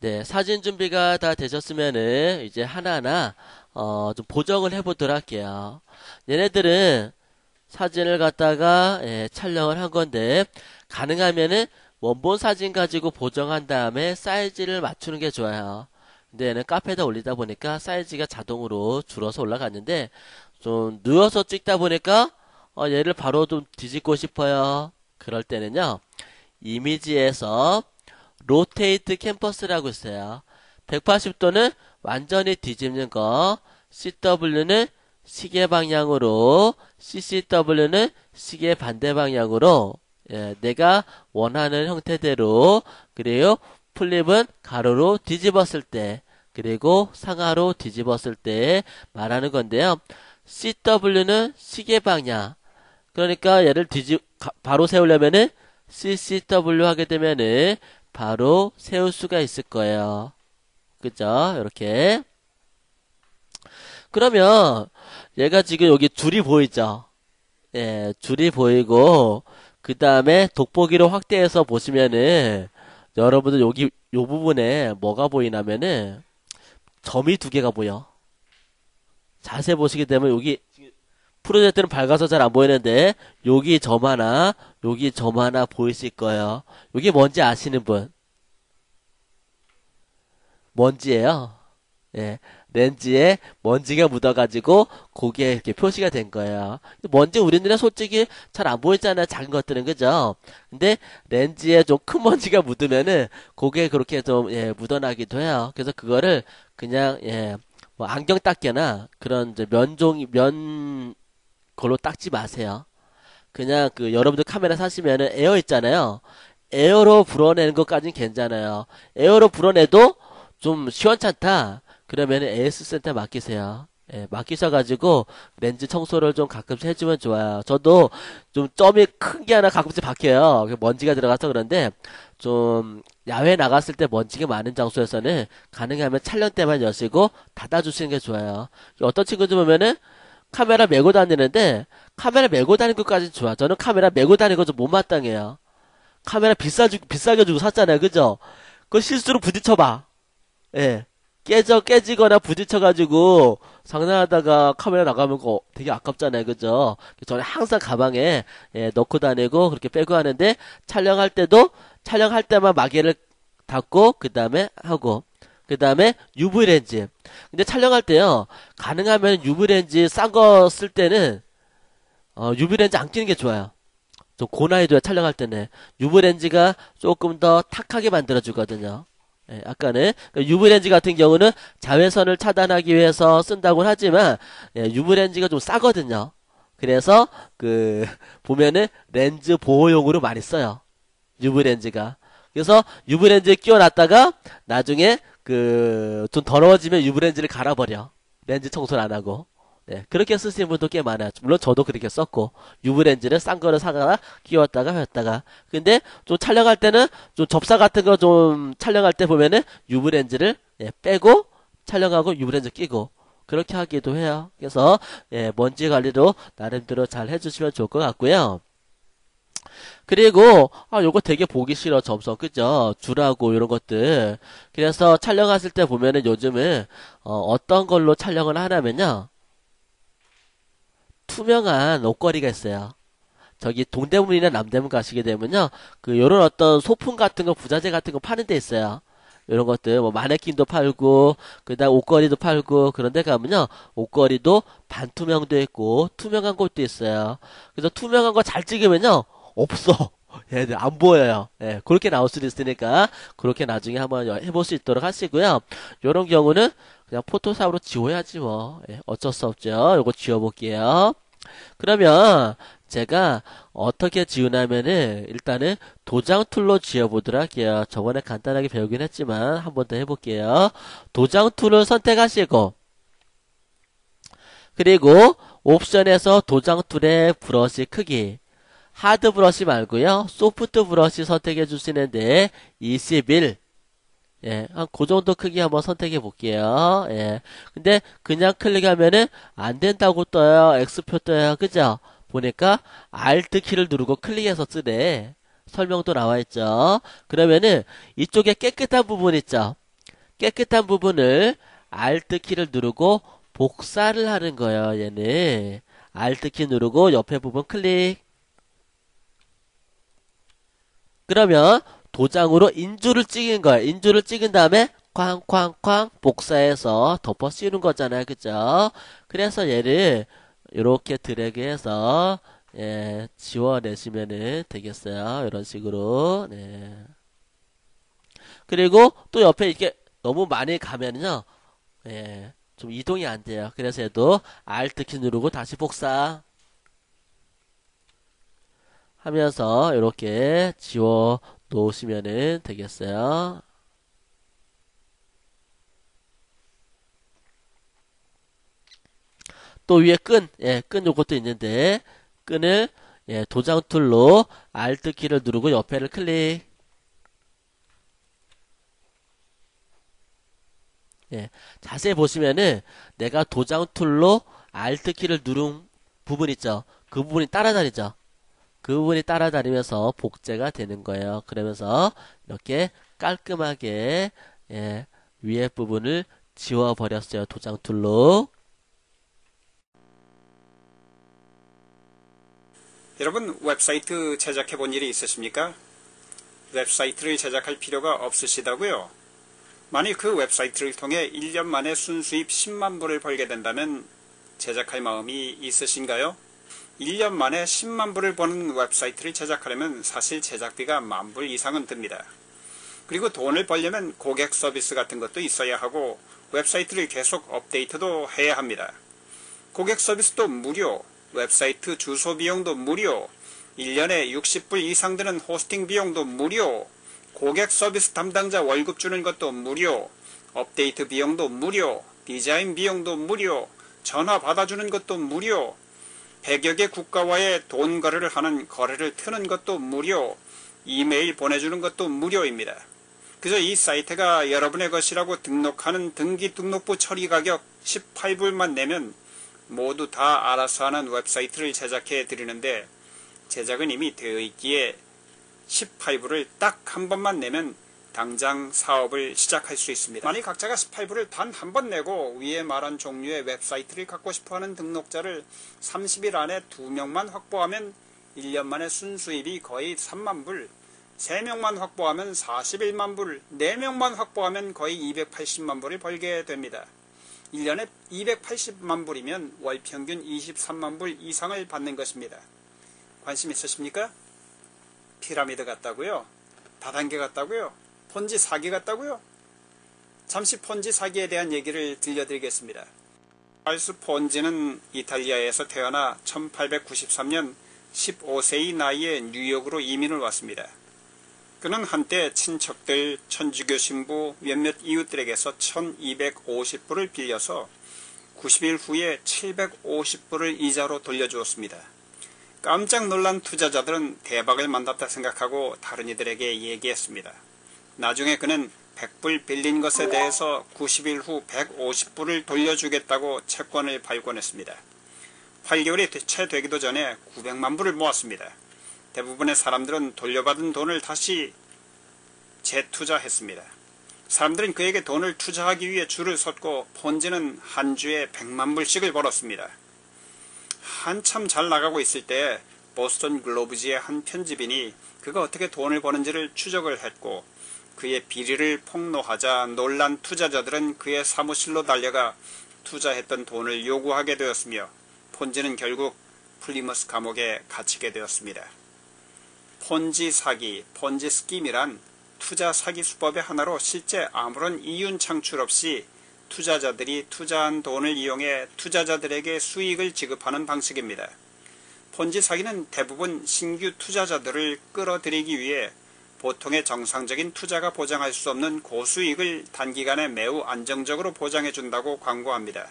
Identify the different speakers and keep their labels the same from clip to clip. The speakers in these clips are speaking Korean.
Speaker 1: 네, 사진 준비가 다 되셨으면은 이제 하나하나 좀 보정을 해보도록 할게요. 얘네들은 사진을 갖다가 촬영을 한 건데 가능하면은 원본 사진 가지고 보정한 다음에 사이즈를 맞추는 게 좋아요. 근데 얘는 카페에다 올리다 보니까 사이즈가 자동으로 줄어서 올라갔는데 좀 누워서 찍다 보니까 얘를 바로 좀 뒤집고 싶어요. 그럴 때는요. 이미지에서 로테이트 캠퍼스라고 있어요. 180도는 완전히 뒤집는 거, CW는 시계 방향으로, CCW는 시계 반대 방향으로, 내가 원하는 형태대로, 그리고 플립은 가로로 뒤집었을 때, 그리고 상하로 뒤집었을 때 말하는 건데요. CW는 시계 방향. 그러니까 얘를 바로 세우려면은 CCW 하게 되면은 바로 세울 수가 있을 거예요. 그죠? 이렇게. 그러면 얘가 지금 여기 줄이 보이죠? 예, 줄이 보이고 그 다음에 돋보기로 확대해서 보시면은 여러분들 여기 요 부분에 뭐가 보이냐면은 점이 두 개가 보여. 자세히 보시게 되면 여기 프로젝트는 밝아서 잘 안 보이는데 여기 점 하나, 여기 점 하나 보이실 거예요. 여기 뭔지 아시는 분? 먼지예요. 예, 렌즈에 먼지가 묻어가지고 거기에 이렇게 표시가 된 거예요. 먼지 우리 눈에 솔직히 잘 안 보이잖아요. 작은 것들은 그죠? 근데 렌즈에 좀 큰 먼지가 묻으면은 거기에 그렇게 좀 묻어나기도 해요. 그래서 그거를 그냥 뭐 안경 닦개나 그런 이제 면 걸로 닦지 마세요. 그냥 그 여러분들 카메라 사시면은 에어 있잖아요. 에어로 불어내는 것까지는 괜찮아요. 에어로 불어내도 좀 시원찮다. 그러면 AS 센터 맡기세요. 예, 맡기셔가지고 렌즈 청소를 좀 가끔씩 해주면 좋아요. 저도 좀 점이 큰 게 하나 가끔씩 박혀요. 먼지가 들어가서 그런데 좀 야외 나갔을 때 먼지가 많은 장소에서는 가능하면 촬영 때만 여시고 닫아주시는 게 좋아요. 어떤 친구들 보면은 카메라 메고 다니는데 카메라 메고 다니는 것까지는 좋아. 저는 카메라 메고 다니는 거 좀 못마땅해요. 카메라 비싸게 주고 샀잖아요. 그죠? 그거 실수로 부딪혀봐. 예. 깨지거나 부딪혀가지고 상상하다가 카메라 나가면 그거 되게 아깝잖아요. 그죠? 저는 항상 가방에 넣고 다니고 그렇게 빼고 하는데 촬영할 때만 마개를 닫고 그 다음에 하고 그 다음에 UV 렌즈. 근데 촬영할 때요. 가능하면 UV 렌즈 싼 거 쓸 때는 UV 렌즈 안 끼는 게 좋아요. 좀 고난이도에 촬영할 때는 UV 렌즈가 조금 더 탁하게 만들어 주거든요. 예, 아까는 UV 렌즈 같은 경우는 자외선을 차단하기 위해서 쓴다고 하지만 UV 렌즈가 좀 싸거든요. 그래서 그 보면은 렌즈 보호용으로 많이 써요. UV 렌즈가. 그래서 UV 렌즈 끼워놨다가 나중에 그 좀 더러워지면 UV 렌즈를 갈아버려. 렌즈 청소를 안 하고. 네, 그렇게 쓰시는 분도 꽤 많아요. 물론 저도 그렇게 썼고 UV 렌즈는 싼 거를 사다가 끼웠다가 했다가. 근데 좀 촬영할 때는 좀 접사 같은 거 좀 촬영할 때 보면은 UV 렌즈를 빼고 촬영하고 UV 렌즈 끼고 그렇게 하기도 해요. 그래서 먼지 관리도 나름대로 잘 해주시면 좋을 것 같고요. 그리고 요거 되게 보기 싫어 점성 그죠? 줄하고 이런 것들. 그래서 촬영하실 때 보면은 요즘은 어떤 걸로 촬영을 하냐면요. 투명한 옷걸이가 있어요. 저기 동대문이나 남대문 가시게 되면요. 그 요런 어떤 소품 같은 거 부자재 같은 거 파는 데 있어요. 이런 것들 뭐 마네킹도 팔고 그다음 옷걸이도 팔고 그런 데 가면요. 옷걸이도 반투명도 있고 투명한 것도 있어요. 그래서 투명한 거 잘 찍으면요. 없어. 얘들 안 보여요. 예, 그렇게 나올 수도 있으니까 그렇게 나중에 한번 해볼 수 있도록 하시고요. 요런 경우는 그냥 포토샵으로 지워야지 뭐. 예, 어쩔 수 없죠. 요거 지워볼게요. 그러면 제가 어떻게 지우냐면은 일단은 도장 툴로 지워보도록 할게요. 저번에 간단하게 배우긴 했지만 한 번 더 해볼게요. 도장 툴을 선택하시고 그리고 옵션에서 도장 툴의 브러쉬 크기 하드 브러쉬 말고요. 소프트 브러쉬 선택해 주시는데 21 예, 한 그 정도 크기 한번 선택해 볼게요. 예. 근데 그냥 클릭하면은 안 된다고 떠요. X표 떠요. 그죠? 보니까 Alt 키를 누르고 클릭해서 쓰래. 설명도 나와 있죠. 그러면은 이쪽에 깨끗한 부분 있죠? 깨끗한 부분을 Alt 키를 누르고 복사를 하는 거예요. 얘는 Alt 키 누르고 옆에 부분 클릭. 그러면 도장으로 인주를 찍은 거예요. 인주를 찍은 다음에 쾅쾅쾅 복사해서 덮어 씌우는 거잖아요. 그죠? 그래서 얘를 이렇게 드래그해서 지워내시면 되겠어요. 이런 식으로. 네. 그리고 또 옆에 이렇게 너무 많이 가면요. 좀 이동이 안 돼요. 그래서 얘도 Alt 키 누르고 다시 복사 하면서 이렇게 지워 놓으시면 되겠어요. 또 위에 끈 요것도 있는데 끈을 도장 툴로 Alt 키를 누르고 옆에를 클릭. 자세히 보시면은 내가 도장 툴로 Alt 키를 누른 부분 있죠. 그 부분이 따라다니죠. 그 부분이 따라다니면서 복제가 되는 거예요. 그러면서 이렇게 깔끔하게 위에 부분을 지워버렸어요. 도장 툴로.
Speaker 2: 여러분, 웹사이트 제작해 본 일이 있으십니까? 웹사이트를 제작할 필요가 없으시다고요? 만일 그 웹사이트를 통해 1년 만에 순수입 10만 불을 벌게 된다면 제작할 마음이 있으신가요? 1년 만에 10만 불을 버는 웹사이트를 제작하려면 사실 제작비가 10,000불 이상은 듭니다. 그리고 돈을 벌려면 고객 서비스 같은 것도 있어야 하고 웹사이트를 계속 업데이트도 해야 합니다. 고객 서비스도 무료, 웹사이트 주소 비용도 무료, 1년에 60불 이상 드는 호스팅 비용도 무료, 고객 서비스 담당자 월급 주는 것도 무료, 업데이트 비용도 무료, 디자인 비용도 무료, 전화 받아주는 것도 무료, 100여 개 국가와의 돈 거래를 하는 거래를 트는 것도 무료, 이메일 보내주는 것도 무료입니다. 그저 이 사이트가 여러분의 것이라고 등록하는 등기등록부 처리 가격 18불만 내면 모두 다 알아서 하는 웹사이트를 제작해 드리는데 제작은 이미 되어 있기에 18불을 딱 한 번만 내면 당장 사업을 시작할 수 있습니다. 만약 각자가 18불을 단 한 번 내고 위에 말한 종류의 웹사이트를 갖고 싶어하는 등록자를 30일 안에 2명만 확보하면 1년 만에 순수입이 거의 3만불, 3명만 확보하면 41만불, 4명만 확보하면 거의 280만불을 벌게 됩니다. 1년에 280만불이면 월평균 23만불 이상을 받는 것입니다. 관심 있으십니까? 피라미드 같다고요? 다단계 같다고요? 폰지 사기 같다고요? 잠시 폰지 사기에 대한 얘기를 들려드리겠습니다. 찰스 폰지는 이탈리아에서 태어나 1893년 15세의 나이에 뉴욕으로 이민을 왔습니다. 그는 한때 친척들, 천주교 신부, 몇몇 이웃들에게서 1250불을 빌려서 90일 후에 750불을 이자로 돌려주었습니다. 깜짝 놀란 투자자들은 대박을 만났다 생각하고 다른 이들에게 얘기했습니다. 나중에 그는 100불 빌린 것에 대해서 90일 후 150불을 돌려주겠다고 채권을 발권했습니다. 8개월이 채 되기도 전에 900만 불을 모았습니다. 대부분의 사람들은 돌려받은 돈을 다시 재투자했습니다. 사람들은 그에게 돈을 투자하기 위해 줄을 섰고 폰지는 한 주에 100만 불씩을 벌었습니다. 한참 잘 나가고 있을 때 보스턴 글로브지의 한 편집인이 그가 어떻게 돈을 버는지를 추적을 했고 그의 비리를 폭로하자 놀란 투자자들은 그의 사무실로 달려가 투자했던 돈을 요구하게 되었으며 폰지는 결국 플리머스 감옥에 갇히게 되었습니다. 폰지 사기, 폰지 스킴이란 투자 사기 수법의 하나로 실제 아무런 이윤 창출 없이 투자자들이 투자한 돈을 이용해 투자자들에게 수익을 지급하는 방식입니다. 폰지 사기는 대부분 신규 투자자들을 끌어들이기 위해 보통의 정상적인 투자가 보장할 수 없는 고수익을 단기간에 매우 안정적으로 보장해준다고 광고합니다.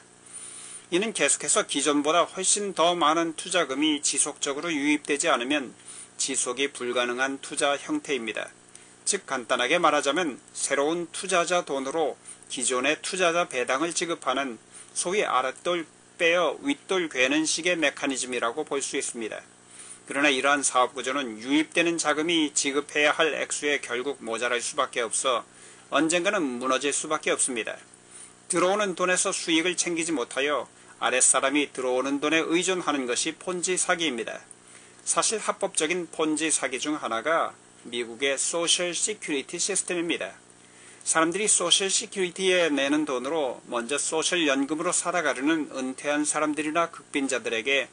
Speaker 2: 이는 계속해서 기존보다 훨씬 더 많은 투자금이 지속적으로 유입되지 않으면 지속이 불가능한 투자 형태입니다. 즉 간단하게 말하자면 새로운 투자자 돈으로 기존의 투자자 배당을 지급하는 소위 아랫돌 빼어 윗돌 괴는 식의 메커니즘이라고 볼 수 있습니다. 그러나 이러한 사업구조는 유입되는 자금이 지급해야 할 액수에 결국 모자랄 수밖에 없어 언젠가는 무너질 수밖에 없습니다. 들어오는 돈에서 수익을 챙기지 못하여 아랫사람이 들어오는 돈에 의존하는 것이 폰지 사기입니다. 사실 합법적인 폰지 사기 중 하나가 미국의 소셜 시큐리티 시스템입니다. 사람들이 소셜 시큐리티에 내는 돈으로 먼저 소셜 연금으로 살아가려는 은퇴한 사람들이나 극빈자들에게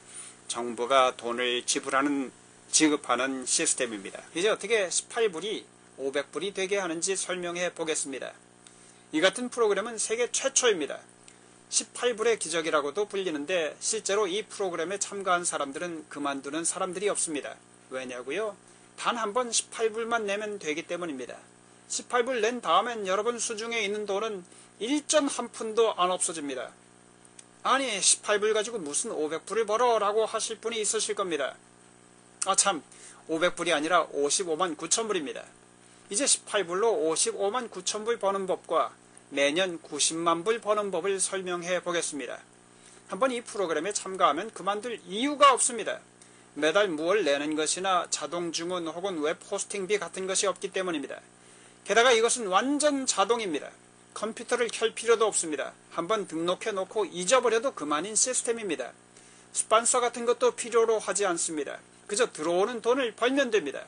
Speaker 2: 정부가 돈을 지급하는 시스템입니다. 이제 어떻게 18불이 500불이 되게 하는지 설명해 보겠습니다. 이 같은 프로그램은 세계 최초입니다. 18불의 기적이라고도 불리는데 실제로 이 프로그램에 참가한 사람들은 그만두는 사람들이 없습니다. 왜냐고요? 단 한 번 18불만 내면 되기 때문입니다. 18불 낸 다음엔 여러분 수중에 있는 돈은 일전 한 푼도 안 없어집니다. 아니 18불 가지고 무슨 500불을 벌어 라고 하실 분이 있으실 겁니다. 아참 500불이 아니라 55만 9천불입니다. 이제 18불로 55만 9천불 버는 법과 매년 90만 불 버는 법을 설명해 보겠습니다. 한번 이 프로그램에 참가하면 그만둘 이유가 없습니다. 매달 무얼 내는 것이나 자동 주문 혹은 웹 호스팅비 같은 것이 없기 때문입니다. 게다가 이것은 완전 자동입니다. 컴퓨터를 켤 필요도 없습니다. 한번 등록해 놓고 잊어버려도 그만인 시스템입니다. 스폰서 같은 것도 필요로 하지 않습니다. 그저 들어오는 돈을 벌면 됩니다.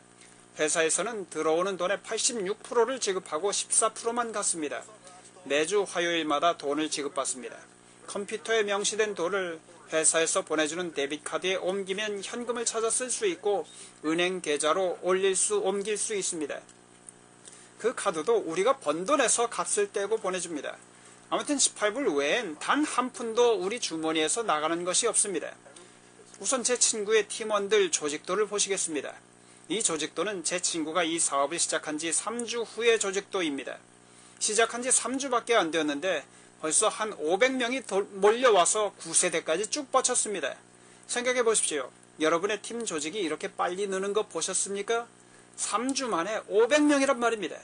Speaker 2: 회사에서는 들어오는 돈의 86%를 지급하고 14%만 갖습니다. 매주 화요일마다 돈을 지급받습니다. 컴퓨터에 명시된 돈을 회사에서 보내주는 데비트카드에 옮기면 현금을 찾아 쓸 수 있고 은행 계좌로 옮길 수 있습니다. 그 카드도 우리가 번 돈에서 값을 떼고 보내줍니다. 아무튼 18불 외엔 단 한 푼도 우리 주머니에서 나가는 것이 없습니다. 우선 제 친구의 팀원들 조직도를 보시겠습니다. 이 조직도는 제 친구가 이 사업을 시작한 지 3주 후의 조직도입니다. 시작한 지 3주밖에 안 되었는데 벌써 한 500명이 몰려와서 9세대까지 쭉 뻗쳤습니다. 생각해 보십시오. 여러분의 팀 조직이 이렇게 빨리 느는 거 보셨습니까? 3주 만에 500명이란 말입니다.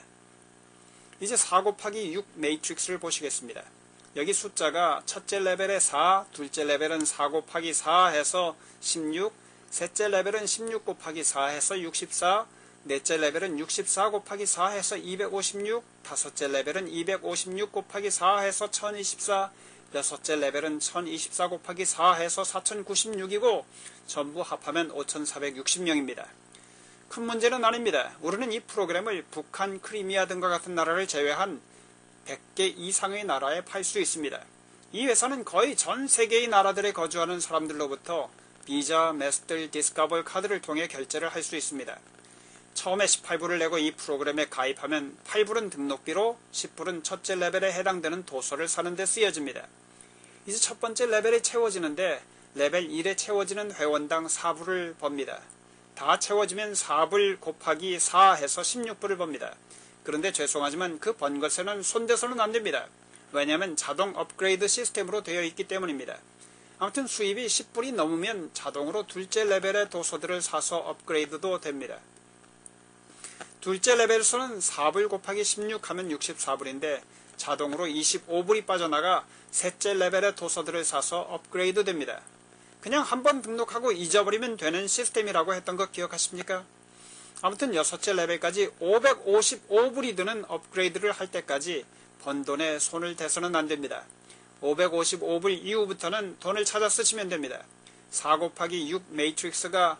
Speaker 2: 이제 4 곱하기 6 매트릭스를 보시겠습니다. 여기 숫자가 첫째 레벨에 4, 둘째 레벨은 4 곱하기 4 해서 16, 셋째 레벨은 16 곱하기 4 해서 64, 넷째 레벨은 64 곱하기 4 해서 256, 다섯째 레벨은 256 곱하기 4 해서 1024, 여섯째 레벨은 1024 곱하기 4 해서 4096이고 전부 합하면 5460명입니다. 큰 문제는 아닙니다. 우리는 이 프로그램을 북한, 크리미아 등과 같은 나라를 제외한 100개 이상의 나라에 팔 수 있습니다. 이 회사는 거의 전 세계의 나라들에 거주하는 사람들로부터 비자, 마스터, 디스커버 카드를 통해 결제를 할 수 있습니다. 처음에 18불을 내고 이 프로그램에 가입하면 8불은 등록비로 10불은 첫째 레벨에 해당되는 도서를 사는 데 쓰여집니다. 이제 첫 번째 레벨이 채워지는데 레벨 1에 채워지는 회원당 4불을 법니다. 다 채워지면 4불 곱하기 4 해서 16불을 법니다. 그런데 죄송하지만 그 번 것에는 손대서는 안됩니다. 왜냐하면 자동 업그레이드 시스템으로 되어 있기 때문입니다. 아무튼 수입이 10불이 넘으면 자동으로 둘째 레벨의 도서들을 사서 업그레이드도 됩니다. 둘째 레벨에서는 4불 곱하기 16 하면 64불인데 자동으로 25불이 빠져나가 셋째 레벨의 도서들을 사서 업그레이드 됩니다. 그냥 한번 등록하고 잊어버리면 되는 시스템이라고 했던 거 기억하십니까? 아무튼 여섯째 레벨까지 555불이 드는 업그레이드를 할 때까지 번 돈에 손을 대서는 안됩니다. 555불 이후부터는 돈을 찾아 쓰시면 됩니다. 4 곱하기 6 매트릭스가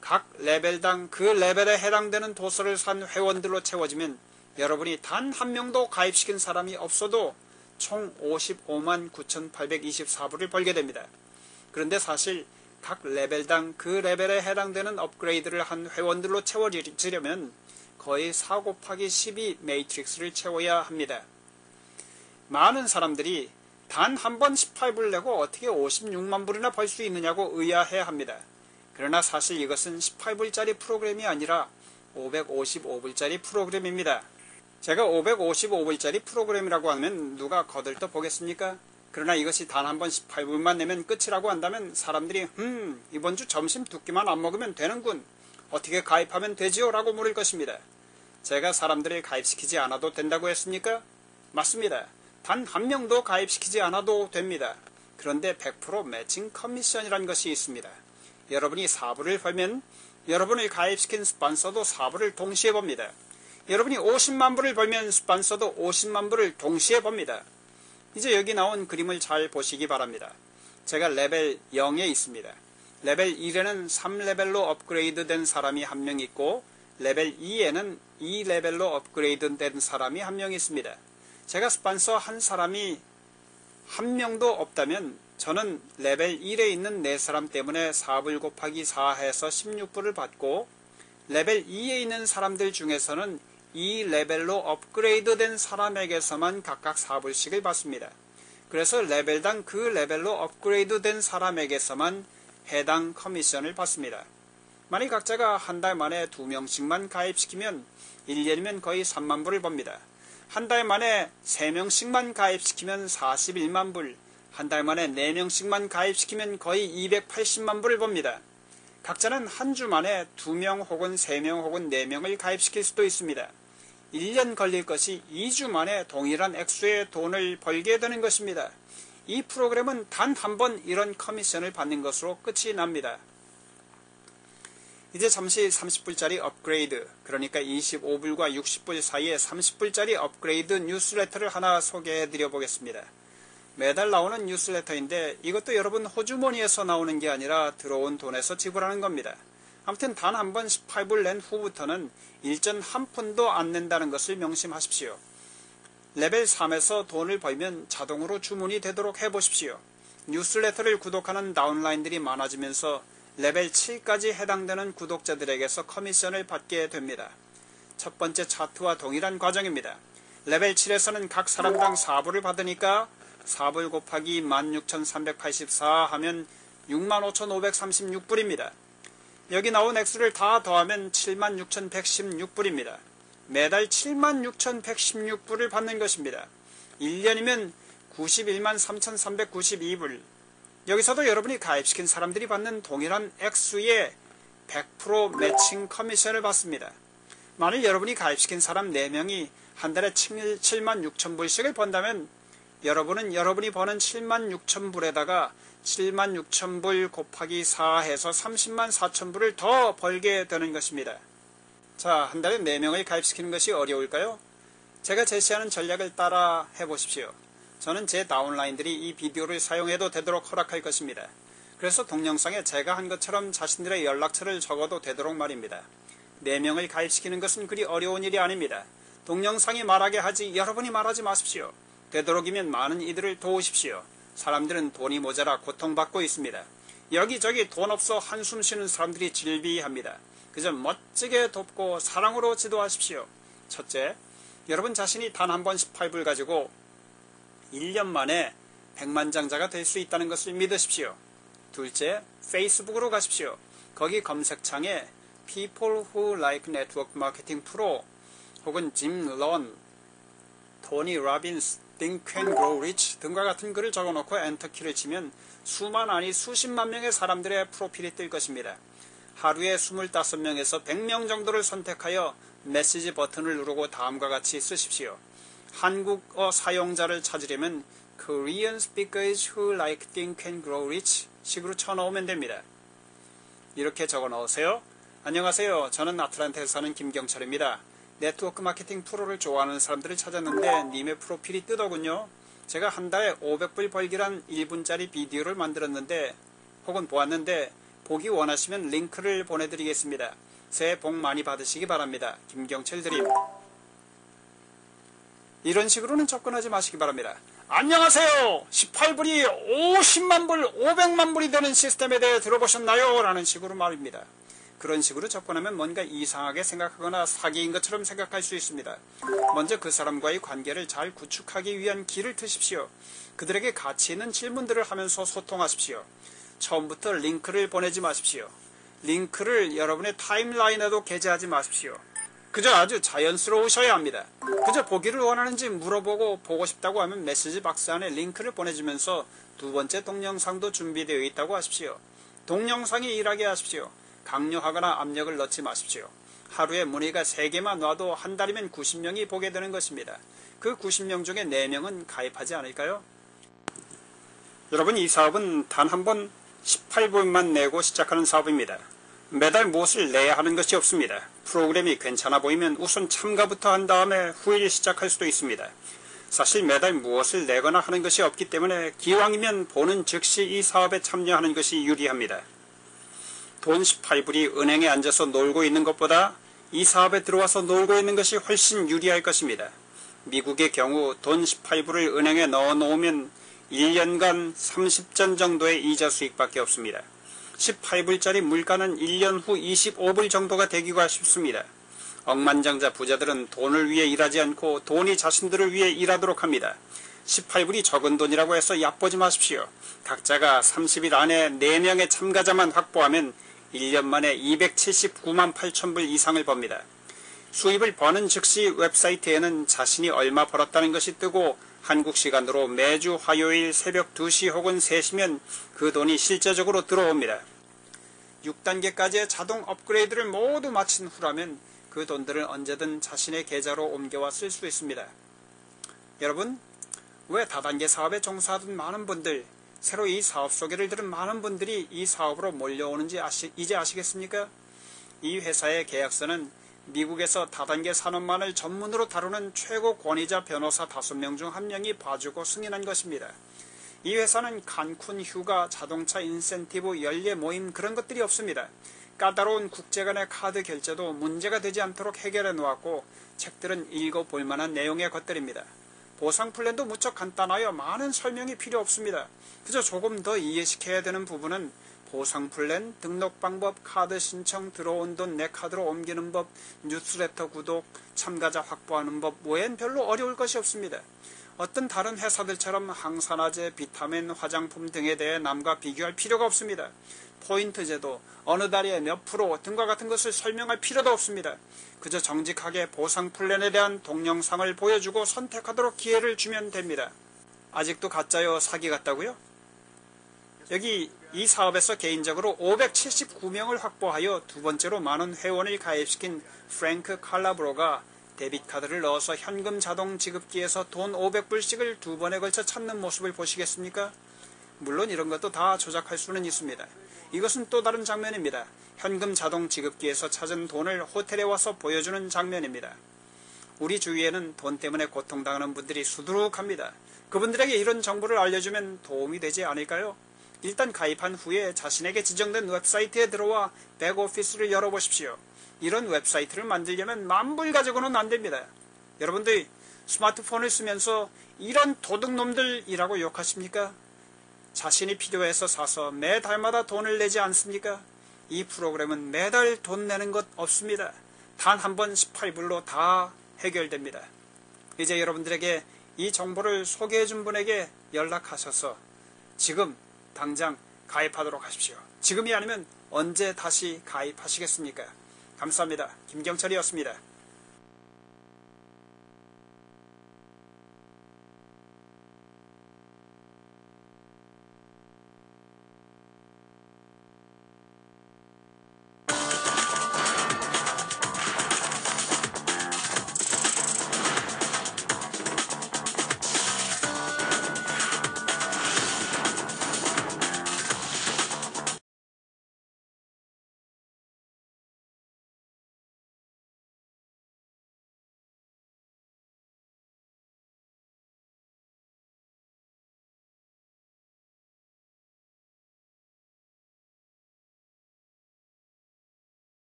Speaker 2: 각 레벨당 그 레벨에 해당되는 도서를 산 회원들로 채워지면 여러분이 단 한 명도 가입시킨 사람이 없어도 총 55만 9,824불을 벌게 됩니다. 그런데 사실 각 레벨당 그 레벨에 해당되는 업그레이드를 한 회원들로 채워지려면 거의 4 곱하기 12 매트릭스를 채워야 합니다. 많은 사람들이 단 한 번 18불 내고 어떻게 56만 불이나 벌 수 있느냐고 의아해 합니다. 그러나 사실 이것은 18불짜리 프로그램이 아니라 555불짜리 프로그램입니다. 제가 555불짜리 프로그램이라고 하면 누가 거들떠 보겠습니까? 그러나 이것이 단 한 번 18불만 내면 끝이라고 한다면 사람들이 이번 주 점심 2끼만 안 먹으면 되는군. 어떻게 가입하면 되지요? 라고 물을 것입니다. 제가 사람들을 가입시키지 않아도 된다고 했습니까? 맞습니다. 단 한 명도 가입시키지 않아도 됩니다. 그런데 100% 매칭 커미션이라는 것이 있습니다. 여러분이 4불을 벌면 여러분을 가입시킨 스폰서도 4불을 동시에 법니다. 여러분이 50만 불을 벌면 스폰서도 50만 불을 동시에 법니다. 이제 여기 나온 그림을 잘 보시기 바랍니다. 제가 레벨 0에 있습니다. 레벨 1에는 3레벨로 업그레이드 된 사람이 한 명 있고 레벨 2에는 2레벨로 업그레이드 된 사람이 한 명 있습니다. 제가 스폰서 한 사람이 한 명도 없다면 저는 레벨 1에 있는 4사람 때문에 4불 곱하기 4 해서 16불을 받고 레벨 2에 있는 사람들 중에서는 2레벨로 업그레이드 된 사람에게서만 각각 4불씩을 받습니다. 그래서 레벨당 그 레벨로 업그레이드 된 사람에게서만 해당 커미션을 받습니다. 만약 각자가 한 달 만에 2명씩만 가입시키면 1년이면 거의 3만 불을 법니다. 한 달 만에 3명씩만 가입시키면 41만 불, 한 달 만에 4명씩만 가입시키면 거의 280만 불을 법니다. 각자는 한 주 만에 2명 혹은 3명 혹은 4명을 가입시킬 수도 있습니다. 1년 걸릴 것이 2주 만에 동일한 액수의 돈을 벌게 되는 것입니다. 이 프로그램은 단 한 번 이런 커미션을 받는 것으로 끝이 납니다. 이제 잠시 30불짜리 업그레이드, 그러니까 25불과 60불 사이에 30불짜리 업그레이드 뉴스레터를 하나 소개해 드려 보겠습니다. 매달 나오는 뉴스레터인데 이것도 여러분 호주머니에서 나오는 게 아니라 들어온 돈에서 지불하는 겁니다. 아무튼 단 한 번 18불 낸 후부터는 일전 한 푼도 안 낸다는 것을 명심하십시오. 레벨 3에서 돈을 벌면 자동으로 주문이 되도록 해보십시오. 뉴스레터를 구독하는 다운라인들이 많아지면서 레벨 7까지 해당되는 구독자들에게서 커미션을 받게 됩니다. 첫 번째 차트와 동일한 과정입니다. 레벨 7에서는 각 사람당 4불을 받으니까 4불 곱하기 16,384 하면 65,536불입니다. 여기 나온 액수를 다 더하면 76,116불입니다. 매달 76,116불을 받는 것입니다. 1년이면 913,392불. 여기서도 여러분이 가입시킨 사람들이 받는 동일한 액수의 100% 매칭 커미션을 받습니다. 만일 여러분이 가입시킨 사람 4명이 한 달에 76,000불씩을 번다면 여러분은 여러분이 버는 76,000불에다가 76,000불 곱하기 4 해서 304,000불을 더 벌게 되는 것입니다. 자, 한 달에 4명을 가입시키는 것이 어려울까요? 제가 제시하는 전략을 따라 해보십시오. 저는 제 다운라인들이 이 비디오를 사용해도 되도록 허락할 것입니다. 그래서 동영상에 제가 한 것처럼 자신들의 연락처를 적어도 되도록 말입니다. 4명을 가입시키는 것은 그리 어려운 일이 아닙니다. 동영상이 말하게 하지 여러분이 말하지 마십시오. 되도록이면 많은 이들을 도우십시오. 사람들은 돈이 모자라 고통받고 있습니다. 여기저기 돈 없어 한숨 쉬는 사람들이 질비합니다. 그저 멋지게 돕고 사랑으로 지도하십시오. 첫째, 여러분 자신이 단 한 번 18불 가지고 1년 만에 100만장자가 될 수 있다는 것을 믿으십시오. 둘째, 페이스북으로 가십시오. 거기 검색창에 People Who Like Network Marketing Pro 혹은 짐 런, 토니 로빈스, Think and Grow Rich 등과 같은 글을 적어놓고 엔터키를 치면 수만 아니 수십만 명의 사람들의 프로필이 뜰 것입니다. 하루에 25명에서 100명 정도를 선택하여 메시지 버튼을 누르고 다음과 같이 쓰십시오. 한국어 사용자를 찾으려면 Korean speakers who like think and grow rich 식으로 쳐넣으면 됩니다. 이렇게 적어 넣으세요. 안녕하세요. 저는 아틀란타에서 사는 김경철입니다. 네트워크 마케팅 프로를 좋아하는 사람들을 찾았는데 님의 프로필이 뜨더군요. 제가 한 달에 500불 벌기란 1분짜리 비디오를 만들었는데 혹은 보았는데 보기 원하시면 링크를 보내드리겠습니다. 새해 복 많이 받으시기 바랍니다. 김경철 드림. 이런 식으로는 접근하지 마시기 바랍니다. 안녕하세요. 18불이 50만 불, 500만 불이 되는 시스템에 대해 들어보셨나요? 라는 식으로 말입니다. 그런 식으로 접근하면 뭔가 이상하게 생각하거나 사기인 것처럼 생각할 수 있습니다. 먼저 그 사람과의 관계를 잘 구축하기 위한 길을 트십시오. 그들에게 가치 있는 질문들을 하면서 소통하십시오. 처음부터 링크를 보내지 마십시오. 링크를 여러분의 타임라인에도 게재하지 마십시오. 그저 아주 자연스러우셔야 합니다. 그저 보기를 원하는지 물어보고 보고 싶다고 하면 메시지 박스 안에 링크를 보내주면서 두 번째 동영상도 준비되어 있다고 하십시오. 동영상이 일하게 하십시오. 강요하거나 압력을 넣지 마십시오. 하루에 문의가 3개만 와도 한 달이면 90명이 보게 되는 것입니다. 그 90명 중에 4명은 가입하지 않을까요? 여러분, 이 사업은 단 한 번 18불만 내고 시작하는 사업입니다. 매달 무엇을 내야 하는 것이 없습니다. 프로그램이 괜찮아 보이면 우선 참가부터 한 다음에 후일 시작할 수도 있습니다. 사실 매달 무엇을 내거나 하는 것이 없기 때문에 기왕이면 보는 즉시 이 사업에 참여하는 것이 유리합니다. 돈 18불이 은행에 앉아서 놀고 있는 것보다 이 사업에 들어와서 놀고 있는 것이 훨씬 유리할 것입니다. 미국의 경우 돈 18불을 은행에 넣어 놓으면 1년간 30전 정도의 이자 수익밖에 없습니다. 18불짜리 물가는 1년 후 25불 정도가 되기가 쉽습니다. 억만장자 부자들은 돈을 위해 일하지 않고 돈이 자신들을 위해 일하도록 합니다. 18불이 적은 돈이라고 해서 얕보지 마십시오. 각자가 30일 안에 4명의 참가자만 확보하면 1년 만에 279만 8천불 이상을 법니다. 수입을 버는 즉시 웹사이트에는 자신이 얼마 벌었다는 것이 뜨고 한국 시간으로 매주 화요일 새벽 2시 혹은 3시면 그 돈이 실제적으로 들어옵니다. 6단계까지의 자동 업그레이드를 모두 마친 후라면 그 돈들을 언제든 자신의 계좌로 옮겨와 쓸 수 있습니다. 여러분, 왜 다단계 사업에 종사하던 많은 분들, 새로 이 사업 소개를 들은 많은 분들이 이 사업으로 몰려오는지 이제 아시겠습니까? 이 회사의 계약서는 미국에서 다단계 산업만을 전문으로 다루는 최고 권위자 변호사 5명 중 1명이 봐주고 승인한 것입니다. 이 회사는 칸쿤 휴가, 자동차 인센티브, 연례 모임 그런 것들이 없습니다. 까다로운 국제 간의 카드 결제도 문제가 되지 않도록 해결해 놓았고 책들은 읽어볼 만한 내용의 것들입니다. 보상 플랜도 무척 간단하여 많은 설명이 필요 없습니다. 그저 조금 더 이해시켜야 되는 부분은 보상 플랜, 등록 방법, 카드 신청, 들어온 돈 내 카드로 옮기는 법, 뉴스레터 구독, 참가자 확보하는 법 외엔 별로 어려울 것이 없습니다. 어떤 다른 회사들처럼 항산화제, 비타민, 화장품 등에 대해 남과 비교할 필요가 없습니다. 포인트 제도, 어느 달에 몇 프로 등과 같은 것을 설명할 필요도 없습니다. 그저 정직하게 보상 플랜에 대한 동영상을 보여주고 선택하도록 기회를 주면 됩니다. 아직도 가짜요, 사기 같다고요? 여기 이 사업에서 개인적으로 579명을 확보하여 두 번째로 많은 회원을 가입시킨 프랭크 칼라브로가 데빗카드를 넣어서 현금 자동 지급기에서 돈 500불씩을 두 번에 걸쳐 찾는 모습을 보시겠습니까? 물론 이런 것도 다 조작할 수는 있습니다. 이것은 또 다른 장면입니다. 현금 자동 지급기에서 찾은 돈을 호텔에 와서 보여주는 장면입니다. 우리 주위에는 돈 때문에 고통당하는 분들이 수두룩합니다. 그분들에게 이런 정보를 알려주면 도움이 되지 않을까요? 일단 가입한 후에 자신에게 지정된 웹사이트에 들어와 백오피스를 열어보십시오. 이런 웹사이트를 만들려면 만불 가지고는 안됩니다. 여러분들 스마트폰을 쓰면서 이런 도둑놈들이라고 욕하십니까? 자신이 필요해서 사서 매달마다 돈을 내지 않습니까? 이 프로그램은 매달 돈 내는 것 없습니다. 단 한 번 18불로 다 해결됩니다. 이제 여러분들에게 이 정보를 소개해준 분에게 연락하셔서 지금 당장 가입하도록 하십시오. 지금이 아니면 언제 다시 가입하시겠습니까? 감사합니다. 김경철이었습니다.